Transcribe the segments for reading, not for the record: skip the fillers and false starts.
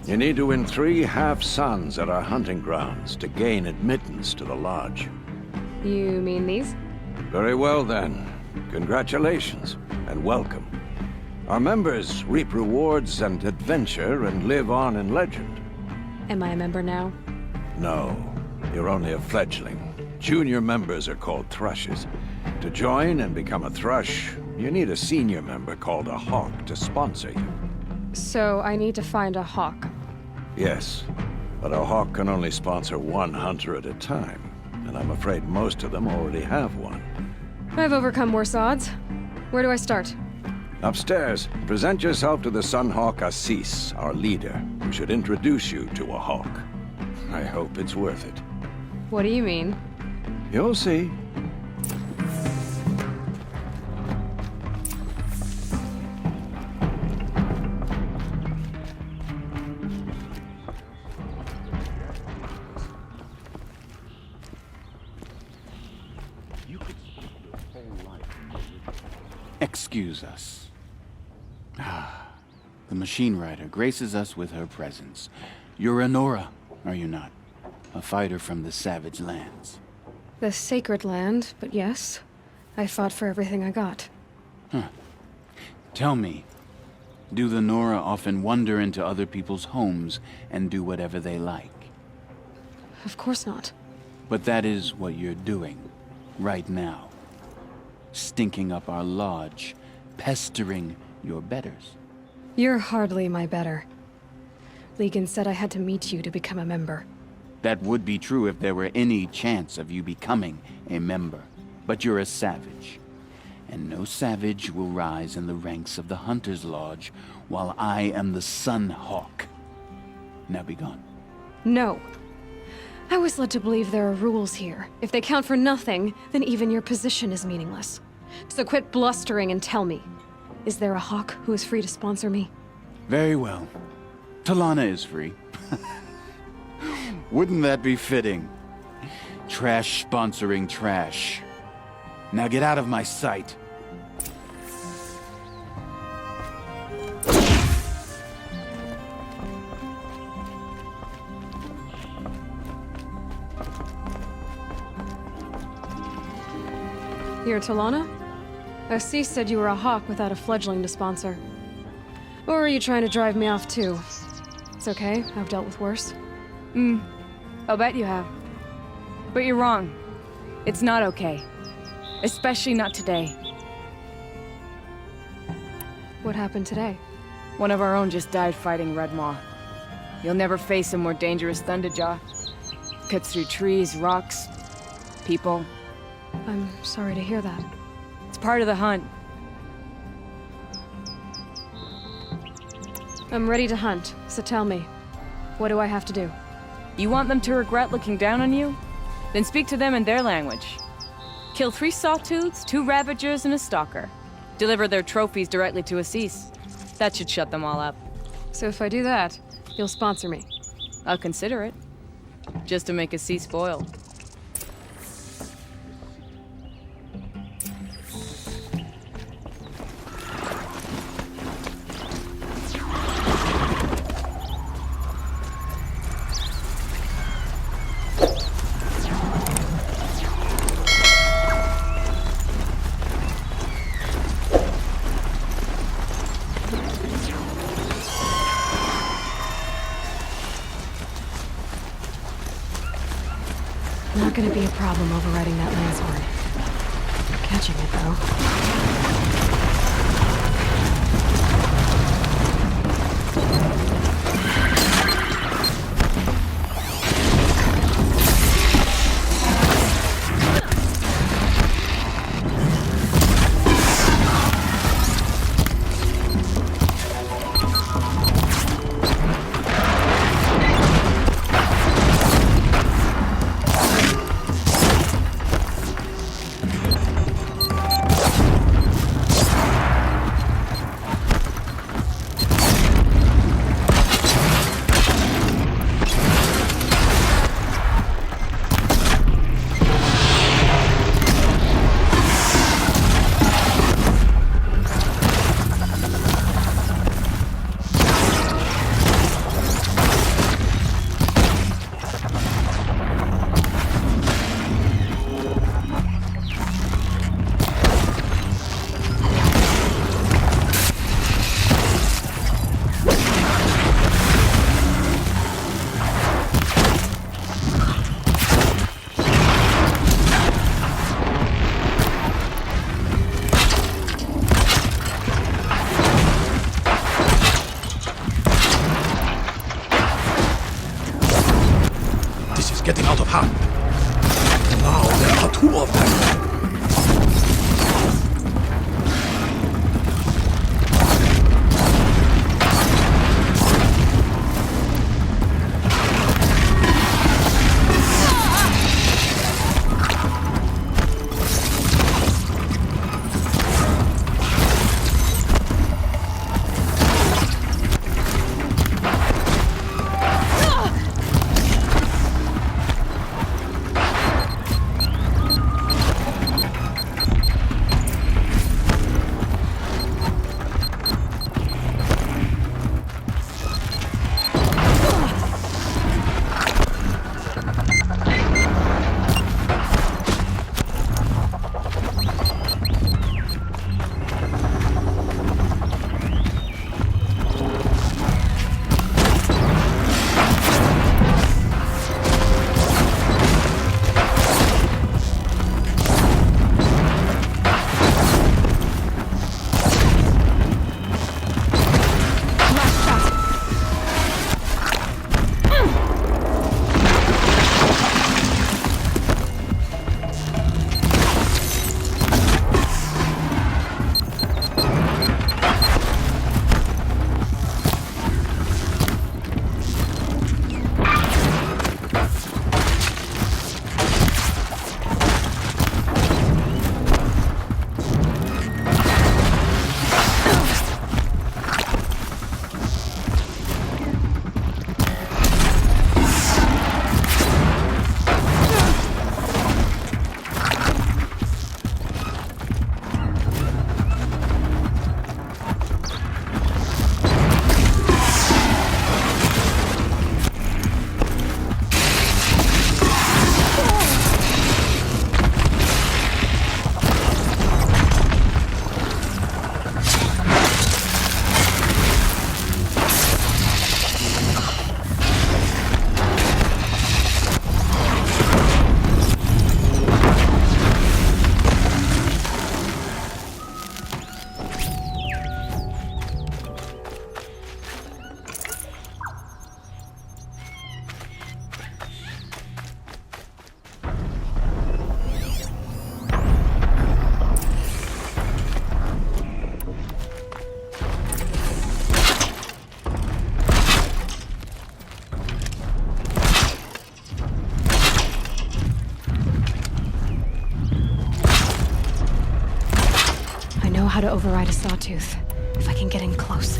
You need to win 3 half-suns at our hunting grounds to gain admittance to the lodge. You mean these? Very well then. Congratulations, and welcome. Our members reap rewards and adventure and live on in legend. Am I a member now? No, you're only a fledgling. Junior members are called thrushes. To join and become a thrush, you need a senior member called a hawk to sponsor you. So I need to find a hawk. Yes, but a hawk can only sponsor 1 hunter at a time, and I'm afraid most of them already have one. I've overcome worse odds. Where do I start? Upstairs, present yourself to the Sunhawk Assis, our leader, who should introduce you to a hawk. I hope it's worth it. What do you mean? You'll see. Excuse us. The machine rider graces us with her presence. You're a Nora, are you not? A fighter from the savage lands. The sacred land, but yes. I fought for everything I got. Tell me, do the Nora often wander into other people's homes and do whatever they like? Of course not. But that is what you're doing, right now. Stinking up our lodge, pestering your betters. You're hardly my better. Legan said I had to meet you to become a member. That would be true if there were any chance of you becoming a member. But you're a savage. And no savage will rise in the ranks of the Hunter's Lodge while I am the Sun Hawk. Now be gone. No. I was led to believe there are rules here. If they count for nothing, then even your position is meaningless. So quit blustering and tell me. Is there a hawk who is free to sponsor me? Very well. Talana is free. Wouldn't that be fitting? Trash sponsoring trash. Now get out of my sight. You're Talana? Assis said you were a hawk without a fledgling to sponsor. Or are you trying to drive me off too? It's okay, I've dealt with worse. I'll bet you have. But you're wrong. It's not okay. Especially not today. What happened today? One of our own just died fighting REDMAW. You'll never face a more dangerous Thunderjaw. Cuts through trees, rocks, people. I'm sorry to hear that. It's part of the hunt. I'm ready to hunt, so tell me. What do I have to do? You want them to regret looking down on you? Then speak to them in their language. Kill 3 sawtooths, 2 ravagers, and a stalker. Deliver their trophies directly to Assis. That should shut them all up. So if I do that, you'll sponsor me. I'll consider it. Just to make Assis spoil. Not gonna be a problem overriding that lance horn. Catching it, though. Wow, there are two of them. How to override a sawtooth, if I can get in close.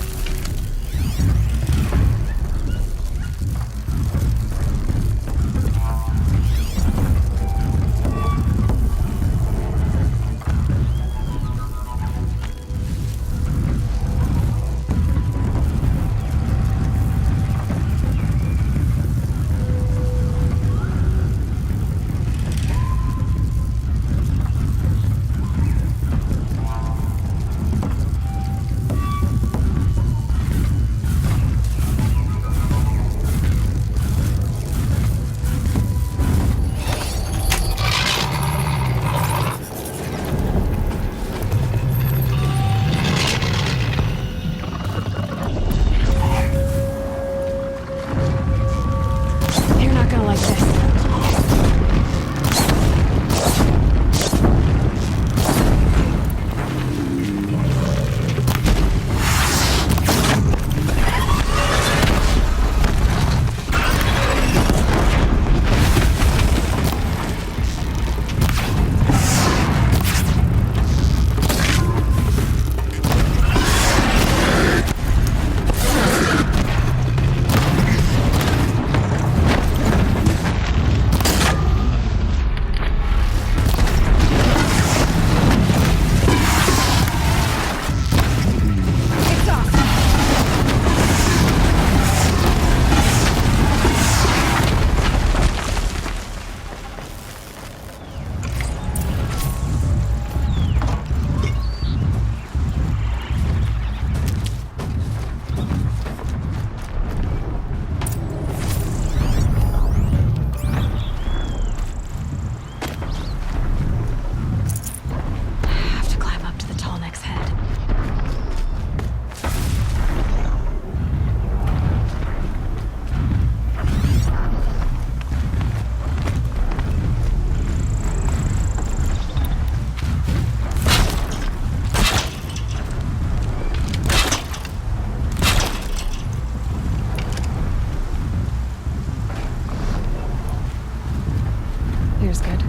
Here's good.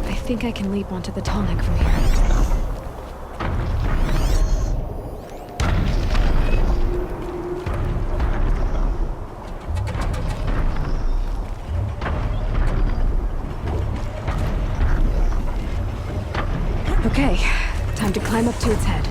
I think I can leap onto the tonic from here. Okay, time to climb up to its head.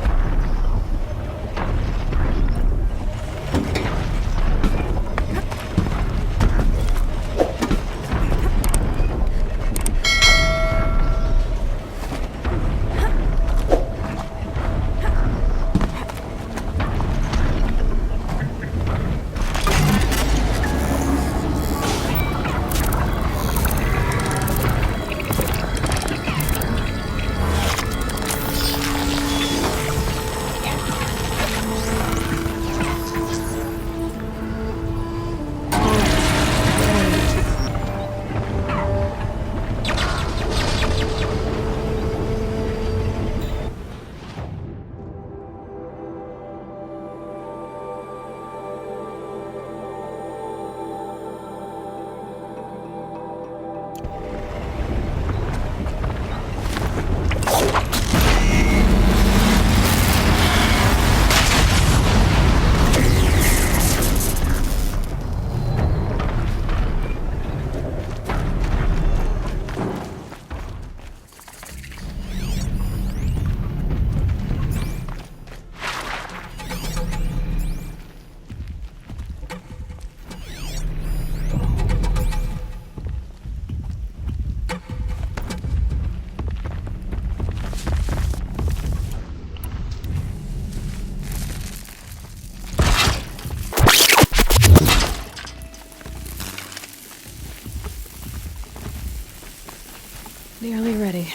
Nearly ready.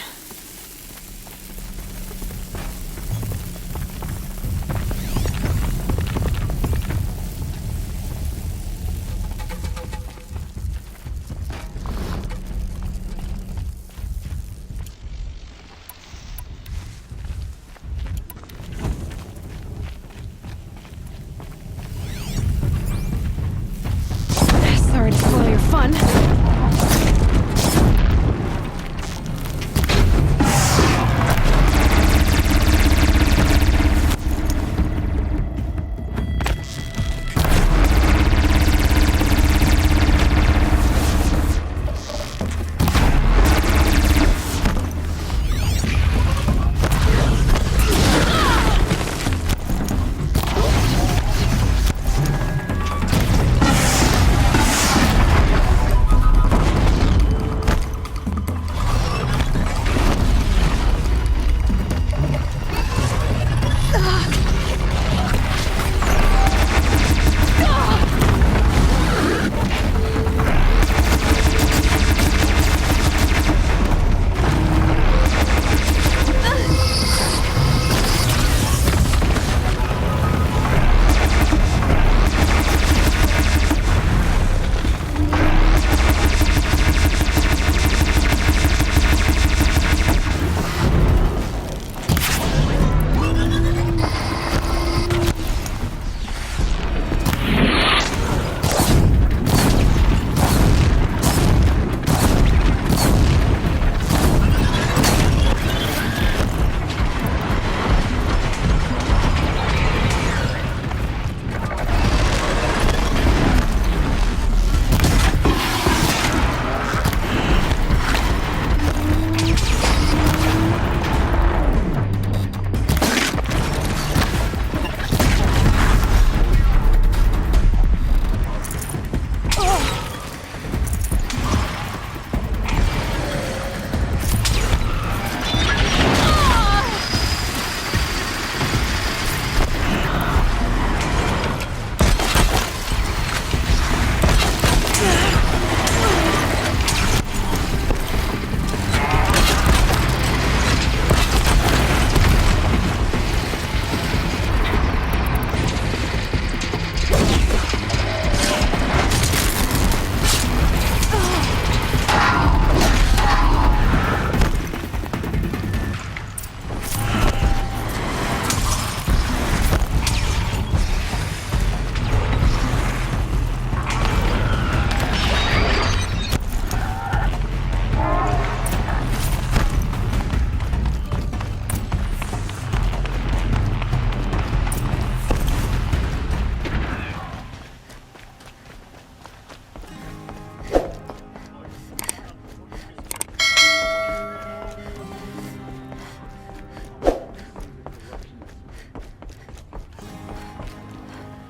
Sorry to spoil your fun.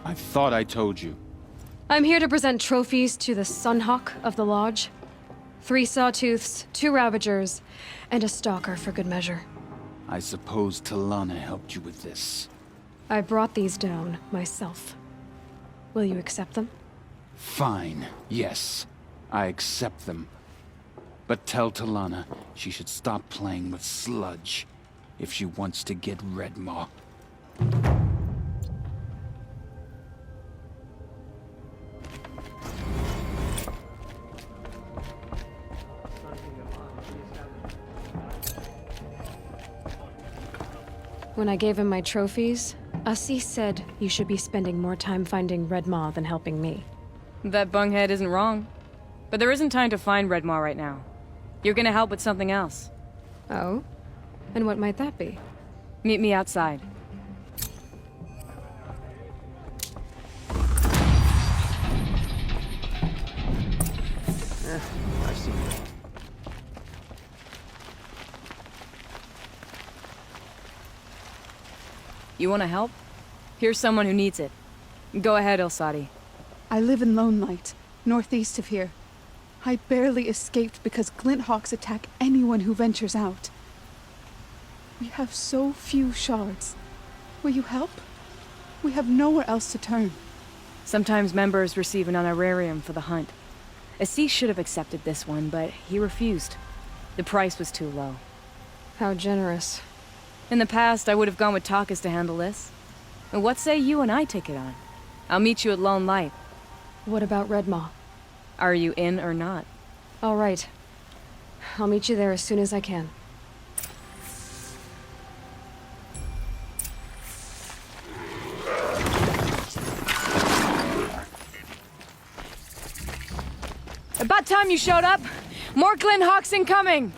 I thought I told you. I'm here to present trophies to the Sunhawk of the Lodge. 3 sawtooths, 2 ravagers, and a stalker for good measure. I suppose Talana helped you with this. I brought these down myself. Will you accept them? Fine, yes. I accept them. But tell Talana she should stop playing with sludge if she wants to get REDMAW. When I gave him my trophies, Assis said you should be spending more time finding REDMAW than helping me. That bunghead isn't wrong. But there isn't time to find REDMAW right now. You're gonna help with something else. Oh? And what might that be? Meet me outside. I've seen it. You wanna help? Here's someone who needs it. Go ahead, Ilsati. I live in Lone Light, northeast of here. I barely escaped because Glinthawks attack anyone who ventures out. We have so few shards. Will you help? We have nowhere else to turn. Sometimes members receive an honorarium for the hunt. Assis should have accepted this one, but he refused. The price was too low. How generous. In the past, I would have gone with Takas to handle this. And what say you and I take it on? I'll meet you at Lone Light. What about REDMAW? Are you in or not? All right. I'll meet you there as soon as I can. About time you showed up! More Glinthawks incoming!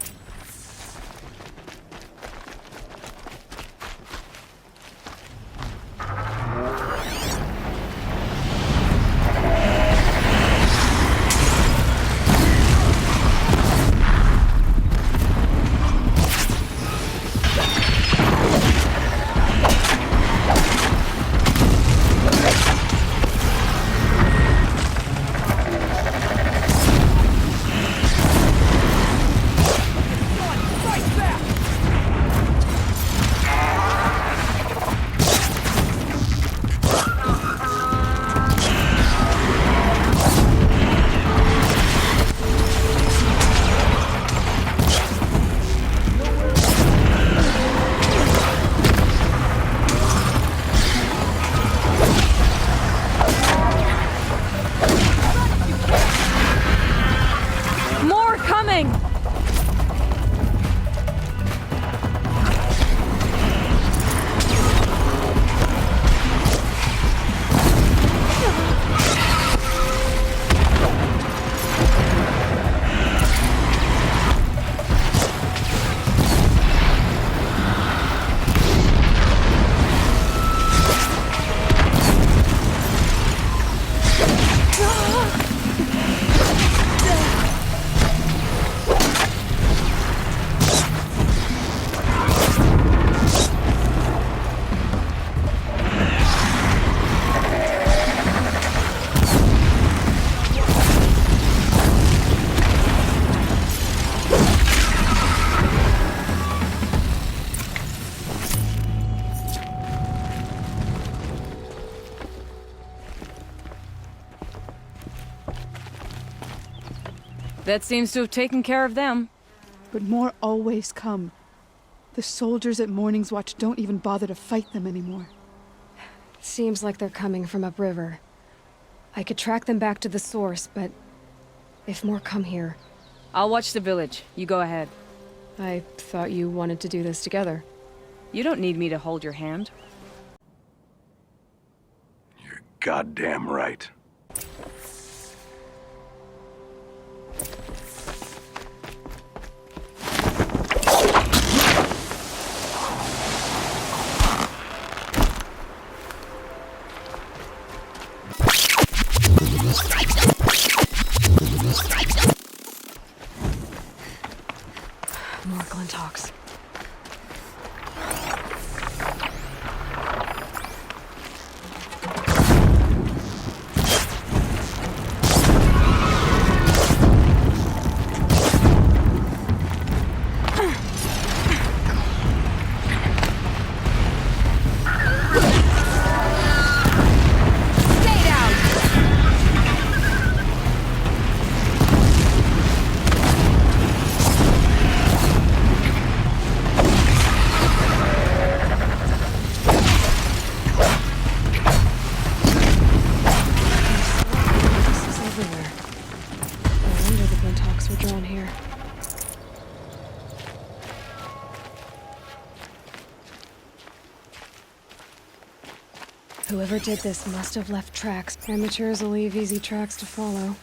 That seems to have taken care of them. But more always come. The soldiers at Morning's Watch don't even bother to fight them anymore. Seems like they're coming from upriver. I could track them back to the source, but if more come here... I'll watch the village. You go ahead. I thought you wanted to do this together. You don't need me to hold your hand. You're goddamn right. More Glinthawks. Whoever did this must have left tracks. Amateurs will leave easy tracks to follow.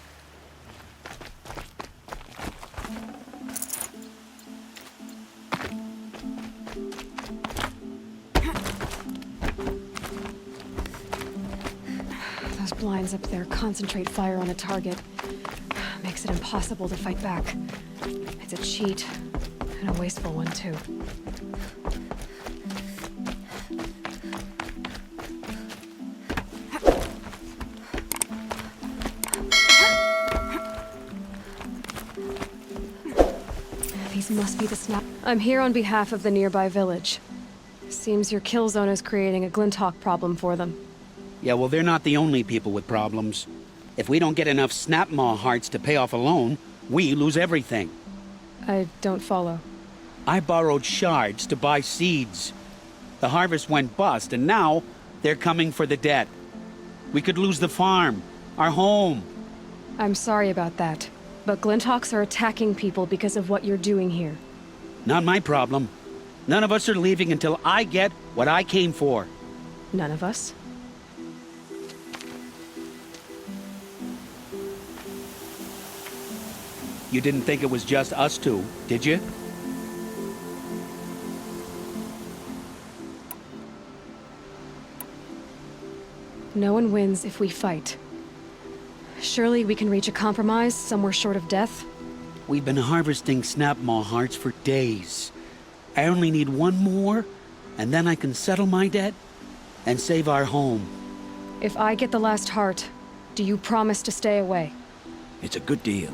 Those blinds up there concentrate fire on a target. Makes it impossible to fight back. It's a cheat, and a wasteful one, too. These must be the snap. I'm here on behalf of the nearby village. Seems your kill zone is creating a Glinthawk problem for them. Yeah, well, they're not the only people with problems. If we don't get enough Snapmaw hearts to pay off a loan, we lose everything. I don't follow. I borrowed shards to buy seeds. The harvest went bust, and now they're coming for the debt. We could lose the farm, our home. I'm sorry about that, but Glinthawks are attacking people because of what you're doing here. Not my problem. None of us are leaving until I get what I came for. None of us? You didn't think it was just us two, did you? No one wins if we fight. Surely we can reach a compromise somewhere short of death? We've been harvesting Snapmaw hearts for days. I only need one more, and then I can settle my debt and save our home. If I get the last heart, do you promise to stay away? It's a good deal.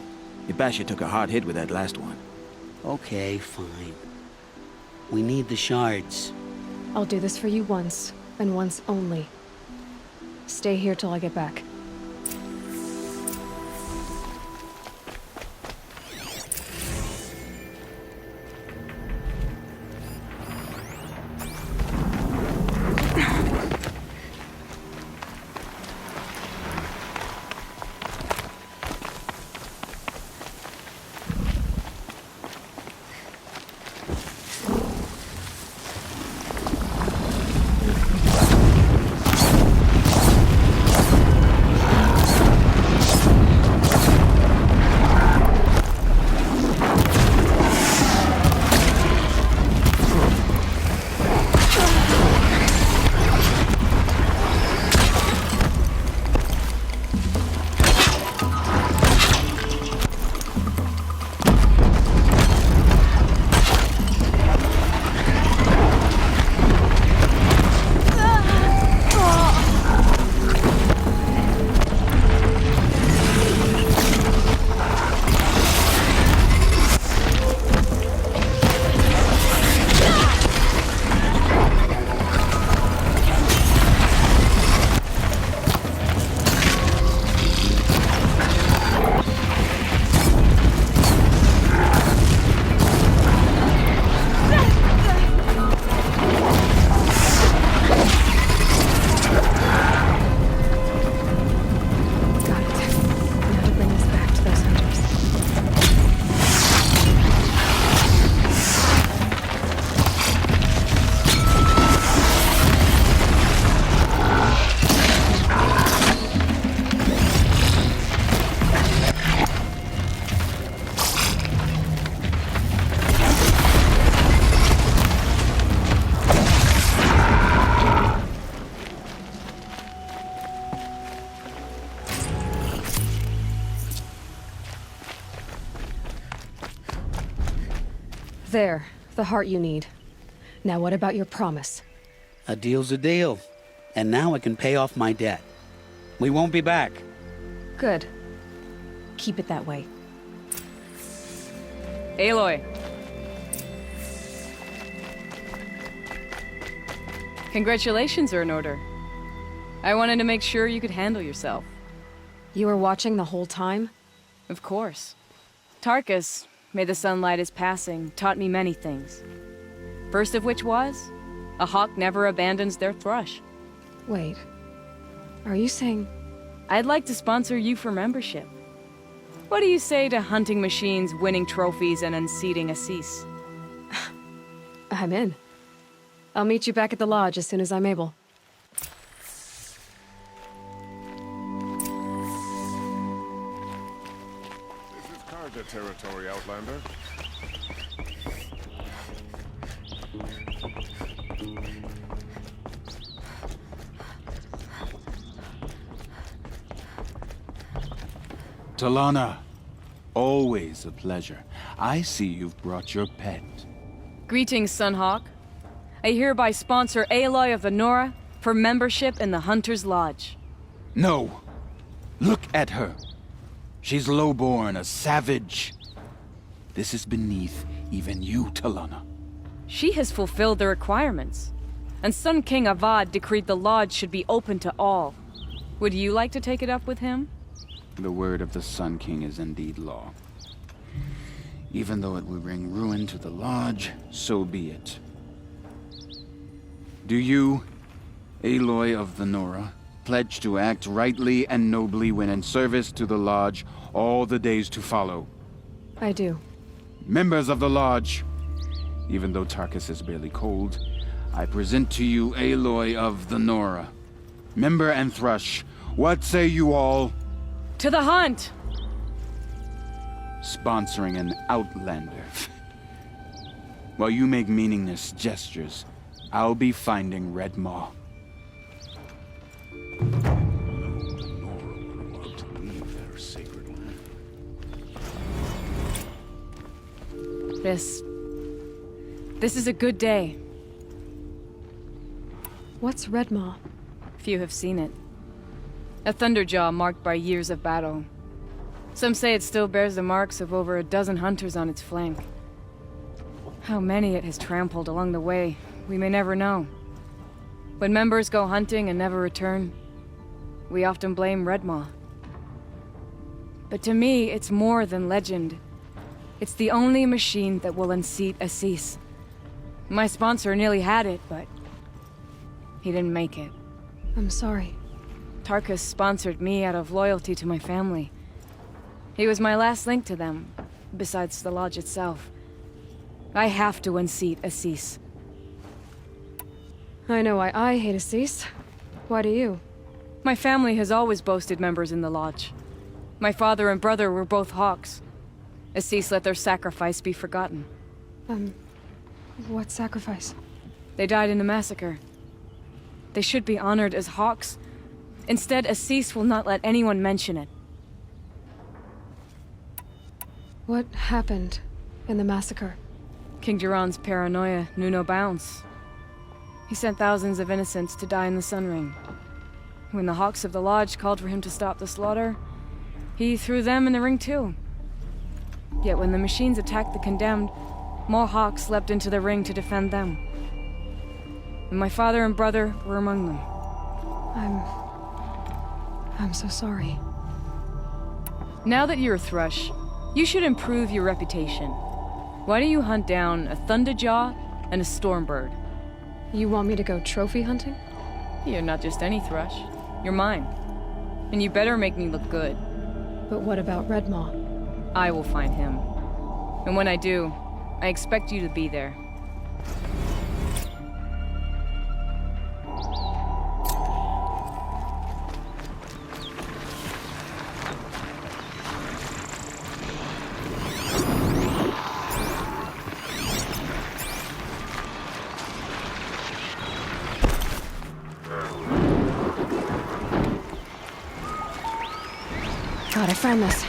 Ibasha took a hard hit with that last one. Okay, fine. We need the shards. I'll do this for you once, and once only. Stay here till I get back. There, the heart you need. Now what about your promise? A deal's a deal. And now I can pay off my debt. We won't be back. Good. Keep it that way. Aloy. Congratulations are in order. I wanted to make sure you could handle yourself. You were watching the whole time? Of course. Tarkus, may the sunlight is passing, taught me many things. First of which was, a hawk never abandons their thrush. Wait. Are you saying... I'd like to sponsor you for membership. What do you say to hunting machines, winning trophies, and unseating Assis? I'm in. I'll meet you back at the lodge as soon as I'm able. Targa territory, Outlander. Talana, always a pleasure. I see you've brought your pet. Greetings, Sunhawk. I hereby sponsor Aloy of the Nora for membership in the Hunter's Lodge. No! Look at her! She's lowborn, a savage. This is beneath even you, Talana. She has fulfilled the requirements, and Sun King Avad decreed the Lodge should be open to all. Would you like to take it up with him? The word of the Sun King is indeed law. Even though it will bring ruin to the Lodge, so be it. Do you, Aloy of the Nora, pledge to act rightly and nobly when in service to the Lodge all the days to follow? I do. Members of the Lodge, even though Tarkus is barely cold, I present to you Aloy of the Nora. Member and Thrush, what say you all? To the hunt! Sponsoring an Outlander. While you make meaningless gestures, I'll be finding REDMAW. This is a good day. What's REDMAW? Few have seen it. A thunderjaw marked by years of battle. Some say it still bears the marks of over a dozen hunters on its flank. How many it has trampled along the way, we may never know. When members go hunting and never return, we often blame REDMAW. But to me, it's more than legend. It's the only machine that will unseat Assis. My sponsor nearly had it, but he didn't make it. I'm sorry. Tarkus sponsored me out of loyalty to my family. He was my last link to them, besides the Lodge itself. I have to unseat Assis. I know why I hate Assis. Why do you? My family has always boasted members in the Lodge. My father and brother were both Hawks. Assis let their sacrifice be forgotten. What sacrifice? They died in a massacre. They should be honored as Hawks. Instead, Assis will not let anyone mention it. What happened in the massacre? King Duran's paranoia knew no bounds. He sent thousands of innocents to die in the Sun Ring. When the Hawks of the Lodge called for him to stop the slaughter, he threw them in the ring too. Yet when the machines attacked the condemned, more Hawks leapt into the ring to defend them. And my father and brother were among them. I'm so sorry. Now that you're a Thrush, you should improve your reputation. Why don't you hunt down a Thunderjaw and a Stormbird? You want me to go trophy hunting? You're not just any Thrush. You're mine. And you better make me look good. But what about REDMAW? I will find him. And when I do, I expect you to be there. God, I found this.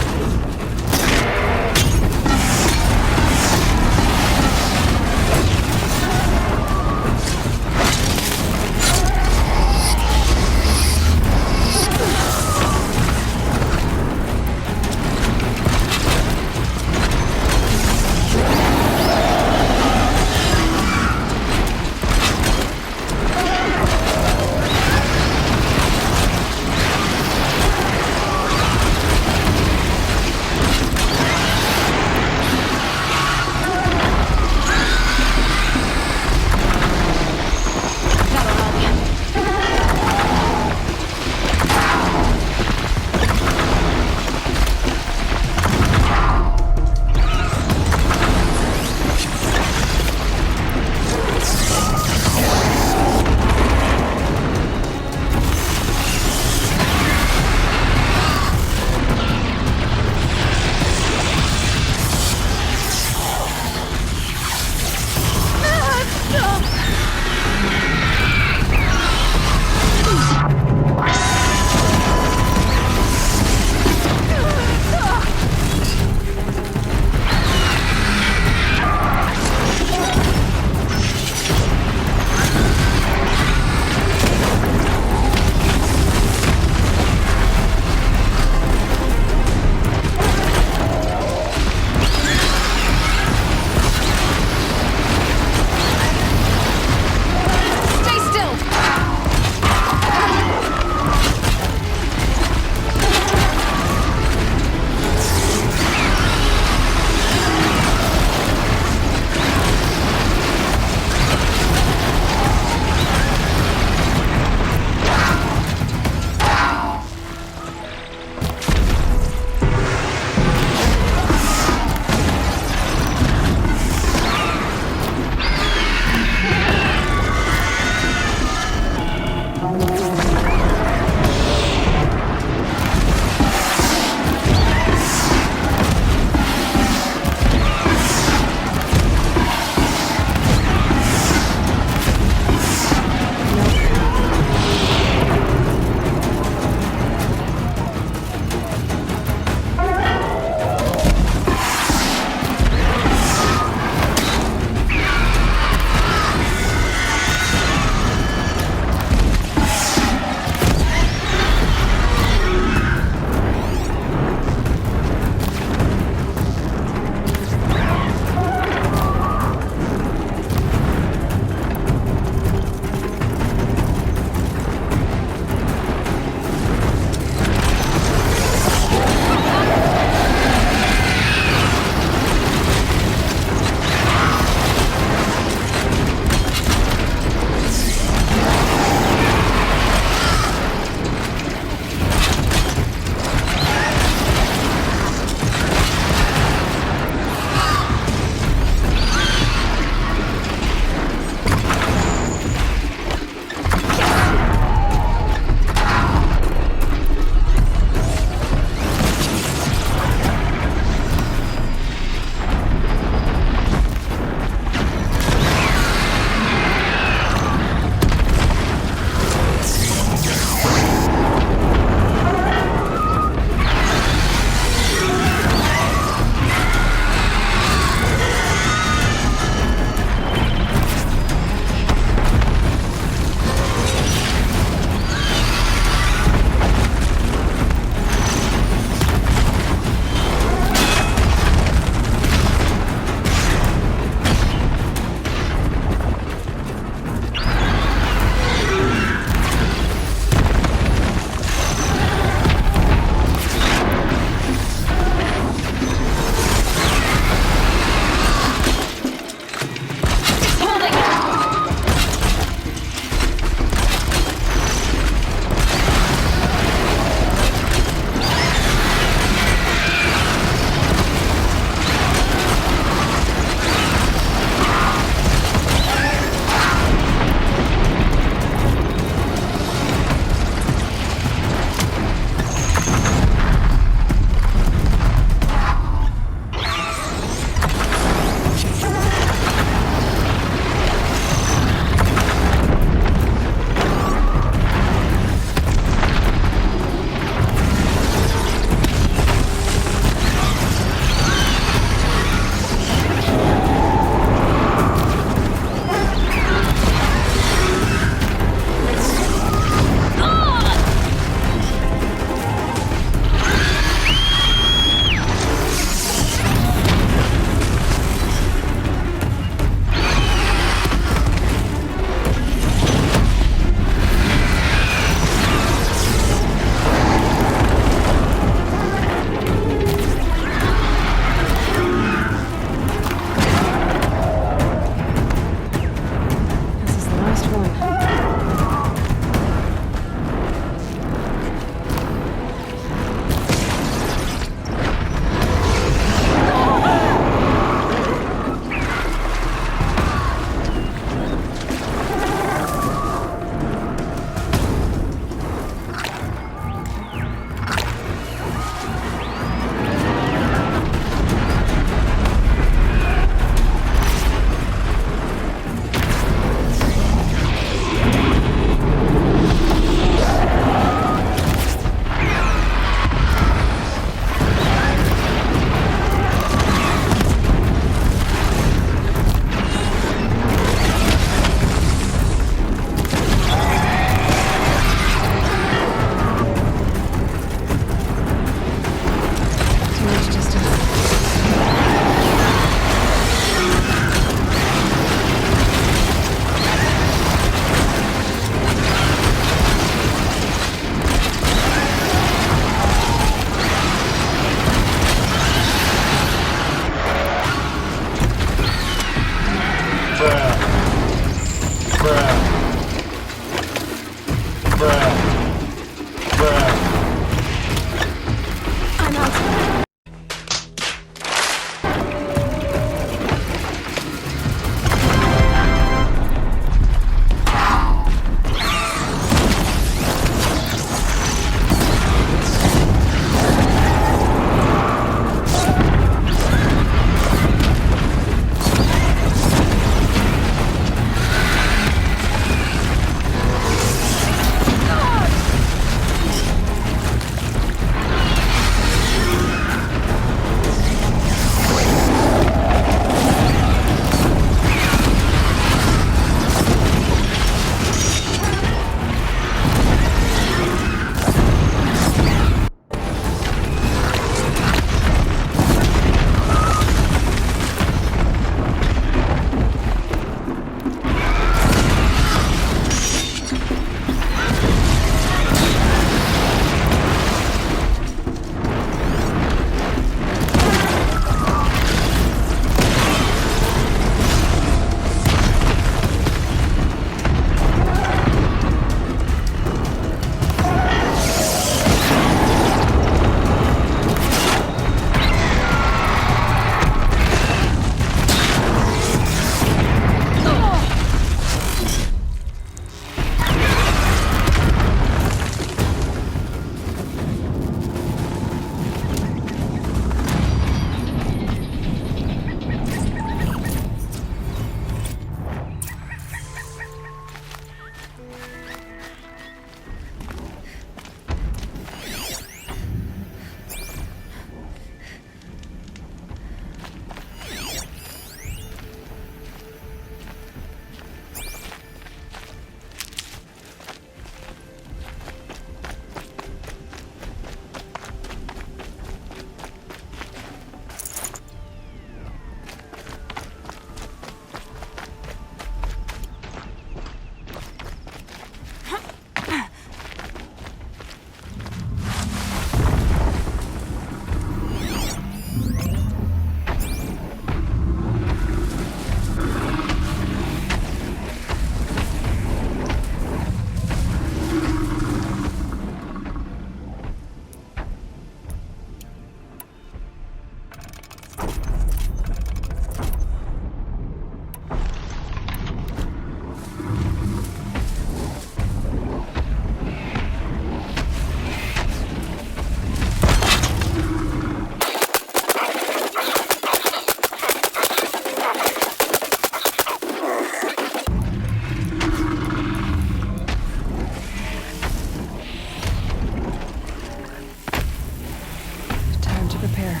to prepare.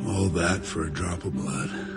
All that for a drop of blood.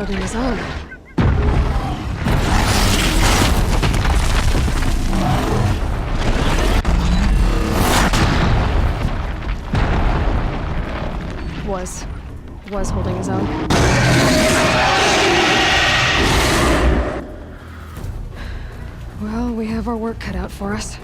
holding his own. Was holding his own. Well, we have our work cut out for us.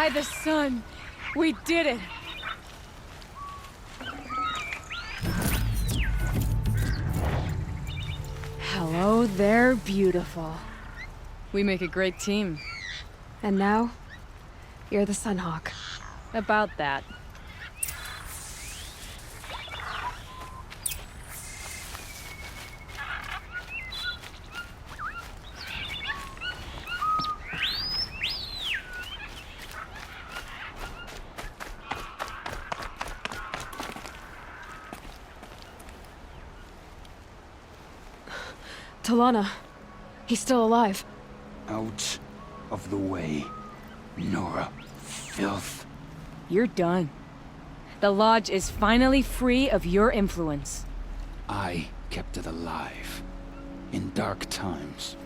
By the sun! We did it! Hello there, beautiful. We make a great team. And now, you're the Sunhawk. About that. Talana. He's still alive. Out of the way, Nora. Filth. You're done. The Lodge is finally free of your influence. I kept it alive. In dark times.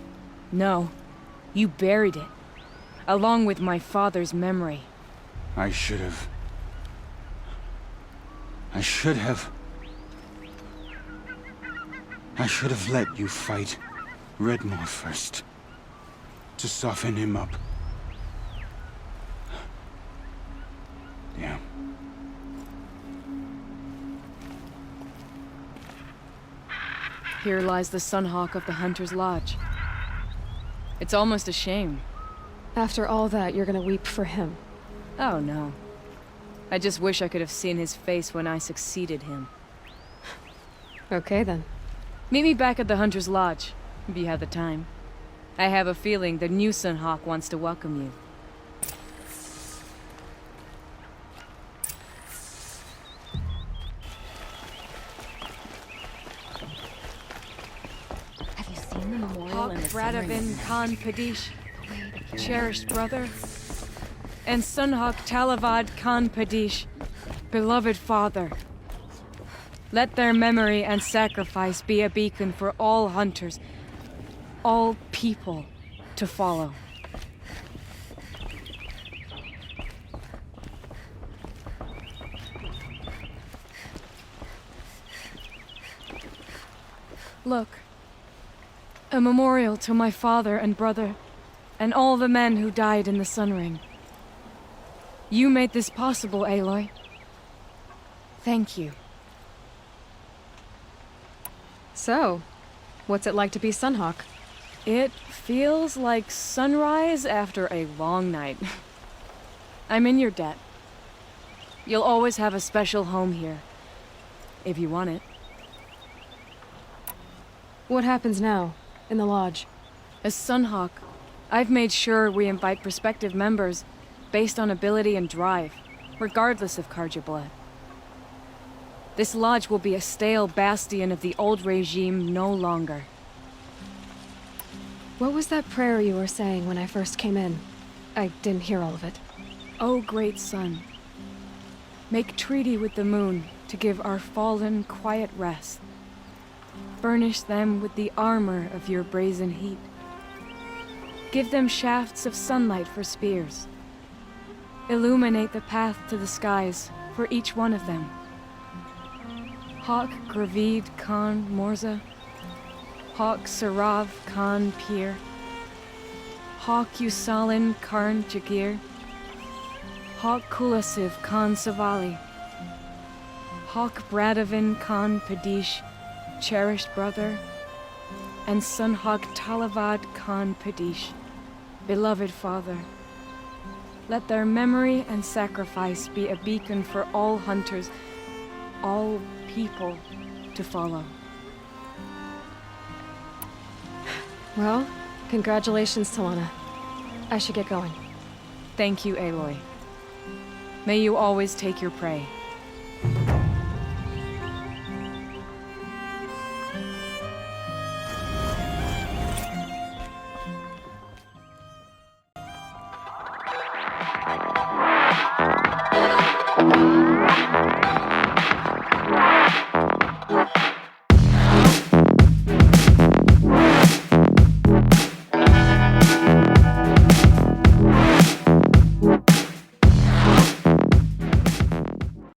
No. You buried it. Along with my father's memory. I should have... I should have let you fight REDMAW first. To soften him up. Damn. Here lies the Sunhawk of the Hunter's Lodge. It's almost a shame. After all that, you're gonna weep for him. Oh no. I just wish I could have seen his face when I succeeded him. Okay then. Meet me back at the Hunter's Lodge, if you have the time. I have a feeling the new Sunhawk wants to welcome you. Have you seen the memorial Hawk in the Bradavin Khan Padish, cherished brother, and Sunhawk Talavad Khan Padish, beloved father. Let their memory and sacrifice be a beacon for all hunters, all people, to follow. Look. A memorial to my father and brother, and all the men who died in the Sun Ring. You made this possible, Aloy. Thank you. So, what's it like to be Sunhawk? It feels like sunrise after a long night. I'm in your debt. You'll always have a special home here, if you want it. What happens now, in the Lodge? As Sunhawk, I've made sure we invite prospective members based on ability and drive, regardless of Karja blood. This lodge will be a stale bastion of the old regime no longer. What was that prayer you were saying when I first came in? I didn't hear all of it. O great sun, make treaty with the moon to give our fallen quiet rest. Furnish them with the armor of your brazen heat. Give them shafts of sunlight for spears. Illuminate the path to the skies for each one of them. Hawk Gravid Khan Morza, Hawk Sarav Khan Pir, Hawk Usalin Karn Jagir, Hawk Kulasiv Khan Savali, Hawk Bradavin Khan Padish, cherished brother, and Sunhawk Talavad Khan Padish, beloved father. Let their memory and sacrifice be a beacon for all hunters, all people to follow. Well, congratulations, Talana. I should get going. Thank you, Aloy. May you always take your prey.